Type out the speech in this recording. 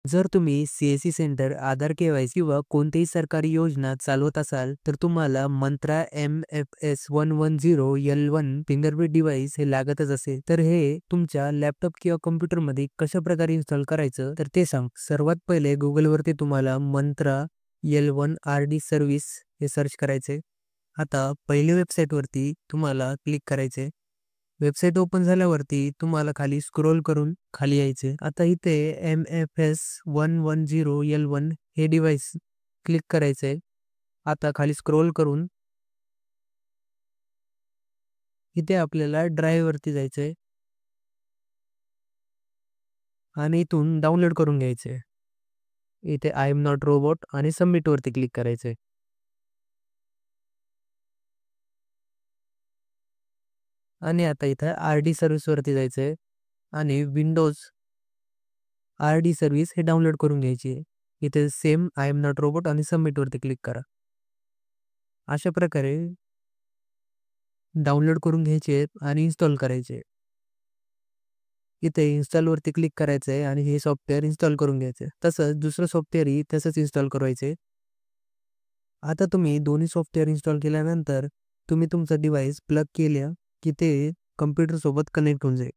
जर तुम्ही CSC centre, आधार KYC किंवा कोणतीही सरकारी योजना चालवत असाल, तर तुम्हाला मंत्रा एम-एफ-एस 110L1 फिंगरप्रिंट डिव्हाइस हे लागतच असेल. तर हे तुमच्या लॅपटॉप किंवा कॉम्प्युटरमध्ये कशाप्रकारे इन्स्टॉल करायचं, तर ते सांग. सर्वात पहिले Googleवरती तुम्हाला मंत्रा L1 आर-डी सर्व्हिस हे सर्च करायचे. आता पहिल्या वेबसाईटवरती तुम्हाला क्लिक करायचे. वेबसाईट ओपन झाल्यावरती तुम्हाला खाली स्क्रोल करून खाली यायचे. आता इथे एम-एफ-एस 110L1 हे डिव्हाइस क्लिक करायचंय. आता खाली स्क्रोल करून इथे आपल्याला ड्राईव्हवरती जायचंय आणि इथून डाउनलोड करून घ्यायचंय. इथे आय एम नॉट रोबोट आणि सबमिटवरती क्लिक करायचंय. आणि आता इथं आर-डी सर्व्हिसवरती जायचंय आणि विंडोज आर-डी सर्व्हिस हे डाउनलोड करून घ्यायची आहे. इथे same I am not robot आणि सबमिटवरती क्लिक करा. अशा प्रकारे डाउनलोड करून घ्यायचे आहेत आणि इन्स्टॉल करायचे. इथे इन्स्टॉलवरती क्लिक करायचं आहे आणि हे सॉफ्टवेअर इन्स्टॉल करून घ्यायचं आहे. तसंच दुसरं सॉफ्टवेअरही तसंच इन्स्टॉल करायचे. आता तुम्ही दोन्ही सॉफ्टवेअर इन्स्टॉल केल्यानंतर तुम्ही तुमचा डिव्हाइस प्लग केल्या की ते कॉम्प्युटरसोबत कनेक्ट होऊन जाईल.